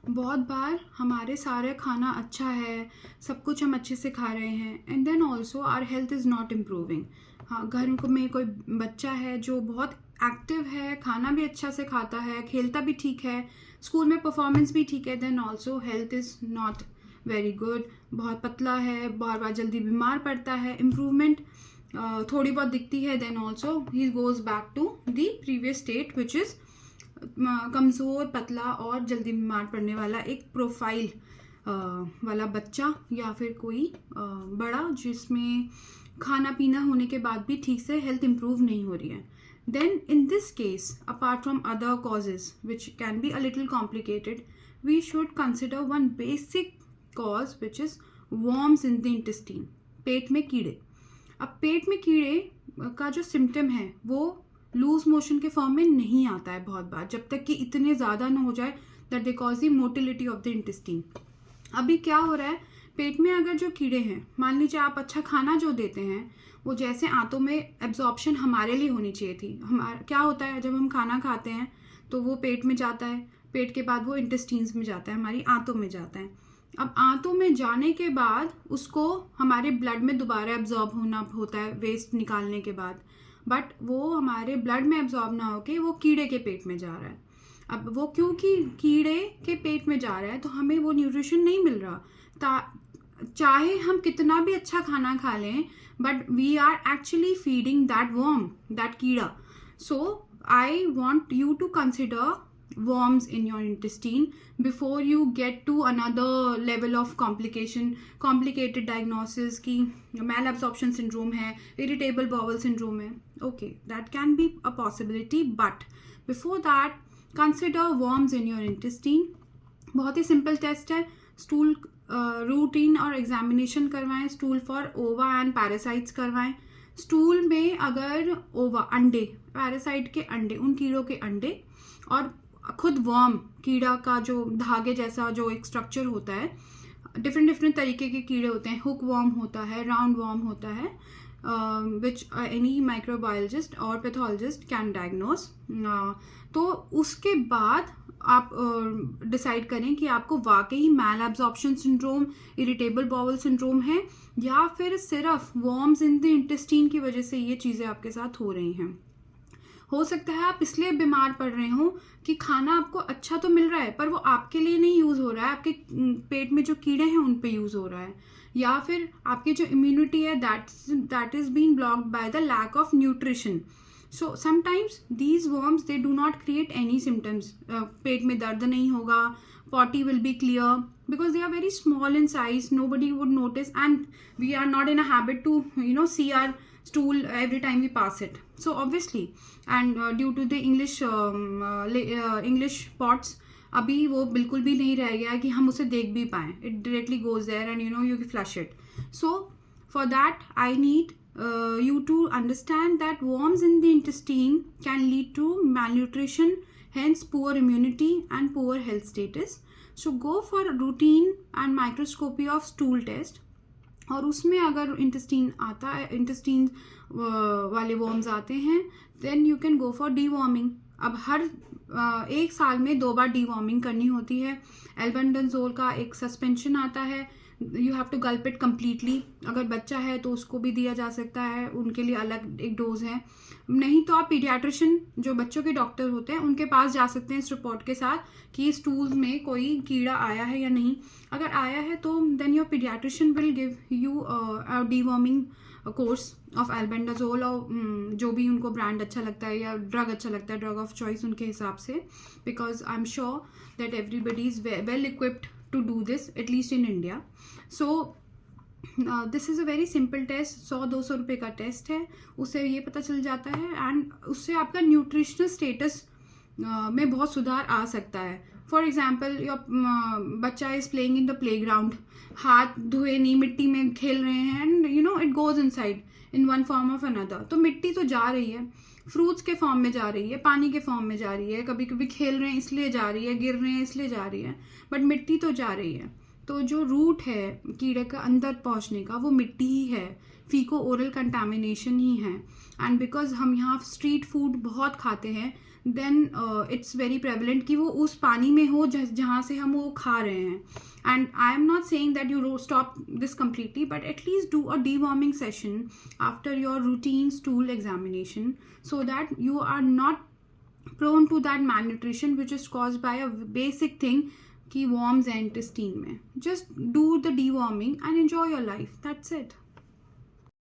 बहुत बार हमारे सारे खाना अच्छा है, सब कुछ हम अच्छे से खा रहे हैं and then also our health is not improving. हाँ, घर में कोई बच्चा है जो बहुत एक्टिव है, खाना भी अच्छा से खाता है, खेलता भी ठीक है, स्कूल में परफॉर्मेंस भी ठीक है, then also health is not very good. बहुत पतला है, बार बार जल्दी बीमार पड़ता है, इम्प्रूवमेंट थोड़ी बहुत दिखती है, then also he goes back to the previous state which is कमज़ोर, पतला और जल्दी बीमार पड़ने वाला एक प्रोफाइल वाला बच्चा, या फिर कोई बड़ा जिसमें खाना पीना होने के बाद भी ठीक से हेल्थ इम्प्रूव नहीं हो रही है। Then in this case, apart from other causes which can be a little complicated, we should consider one basic cause which is worms in the intestine, पेट में कीड़े। अब पेट में कीड़े का जो सिम्टम है वो लूज मोशन के फॉर्म में नहीं आता है बहुत बार, जब तक कि इतने ज़्यादा ना हो जाए that they cause the motility of the intestine. अभी क्या हो रहा है, पेट में अगर जो कीड़े हैं, मान लीजिए आप अच्छा खाना जो देते हैं वो जैसे आंतों में एब्जॉर्प्शन हमारे लिए होनी चाहिए थी। हमारा क्या होता है, जब हम खाना खाते हैं तो वो पेट में जाता है, पेट के बाद वो इंटेस्टीन्स में जाता है, हमारी आंतों में जाता है। अब आंतों में जाने के बाद उसको हमारे ब्लड में दोबारा एब्जॉर्ब होना होता है वेस्ट निकालने के बाद, बट वो हमारे ब्लड में एब्जॉर्ब ना होके वो कीड़े के पेट में जा रहा है। अब वो क्योंकि कीड़े के पेट में जा रहा है तो हमें वो न्यूट्रिशन नहीं मिल रहा, चाहे हम कितना भी अच्छा खाना खा लें, but we are actually feeding that worm, that कीड़ा। So I want you to consider worms in your intestine before you get to another level of complicated diagnosis की malabsorption syndrome है, irritable bowel syndrome है. Okay, that can be a possibility, but before that consider worms in your intestine. बहुत ही simple test है, stool routine और examination करवाएं, stool for ओवा and parasites करवाएं। Stool में अगर ओवा अंडे, पैरासाइट के अंडे, उन कीड़ों के अंडे, और खुद वर्म कीड़ा का जो धागे जैसा जो एक स्ट्रक्चर होता है, डिफरेंट तरीके के कीड़े होते हैं, हुक वर्म होता है, राउंड वर्म होता है, विच एनी माइक्रोबायोलॉजिस्ट और पैथोलॉजिस्ट कैन डायग्नोस। तो उसके बाद आप डिसाइड करें कि आपको वाकई mal absorption syndrome, irritable bowel syndrome है, या फिर सिर्फ वर्म्स इन द इंटेस्टीन की वजह से ये चीज़ें आपके साथ हो रही हैं। हो सकता है आप इसलिए बीमार पड़ रहे हो कि खाना आपको अच्छा तो मिल रहा है पर वो आपके लिए नहीं यूज़ हो रहा है, आपके पेट में जो कीड़े हैं उन पे यूज़ हो रहा है, या फिर आपकी जो इम्यूनिटी है that is been blocked by the lack of nutrition. So sometimes these worms they do not create any symptoms, पेट में दर्द नहीं होगा, potty will be clear because they are very small in size, nobody would notice, and we are not in a habit to see our stool every time we pass it. So obviously, and due to the English pots, अभी वो बिल्कुल भी नहीं रह गया कि हम उसे देख भी पाएं. It directly goes there and you flush it. So for that I need you to understand that worms in the intestine can lead to malnutrition, hence poor immunity and poor health status. So go for routine and microscopy of stool test, और उसमें अगर intestine आता है, intestine वाले worms आते हैं, then you can go for deworming. अब हर 1 साल में 2 बार डीवॉर्मिंग करनी होती है. एल्बेंडाजोल का एक सस्पेंशन आता है, you have to gulp it completely. अगर बच्चा है तो उसको भी दिया जा सकता है, उनके लिए अलग एक डोज है. नहीं तो आप पीडियाट्रिशियन जो बच्चों के डॉक्टर होते हैं उनके पास जा सकते हैं इस रिपोर्ट के साथ कि स्टूल में कोई कीड़ा आया है या नहीं. अगर आया है तो then your paediatrician will give you a deworming course of albendazole, और जो भी उनको ब्रांड अच्छा लगता है या ड्रग अच्छा लगता है, ड्रग ऑफ चॉइस उनके हिसाब से, because I am sure that everybody is well equipped to do this, at least in India. So this is a very simple test. 100-200 रुपये का टेस्ट है, उससे ये पता चल जाता है, एंड उससे आपका न्यूट्रिशनल स्टेटस में बहुत सुधार आ सकता है. फॉर एग्जाम्पल, योर बच्चा is playing in the play ground, हाथ धोए नहीं, मिट्टी में खेल रहे हैं, and it goes in side in one form of another. तो मिट्टी तो जा रही है, फ्रूट्स के फॉर्म में जा रही है, पानी के फॉर्म में जा रही है, कभी कभी खेल रहे हैं इसलिए जा रही है, गिर रहे हैं इसलिए जा रही है, बट मिट्टी तो जा रही है. तो जो रूट है कीड़े का अंदर पहुंचने का वो मिट्टी ही है, फीको ओरल कंटामिनेशन ही है. एंड बिकॉज हम यहाँ स्ट्रीट फूड बहुत खाते हैं, देन इट्स वेरी प्रेवलेंट कि वो उस पानी में हो जहाँ से हम वो खा रहे हैं. And I am not saying that you stop this completely, but at least do a deworming session after your routine stool examination, so that you are not prone to that malnutrition which is caused by a basic thing कि worms हैं intestine में. Just do the deworming and enjoy your life. That's it.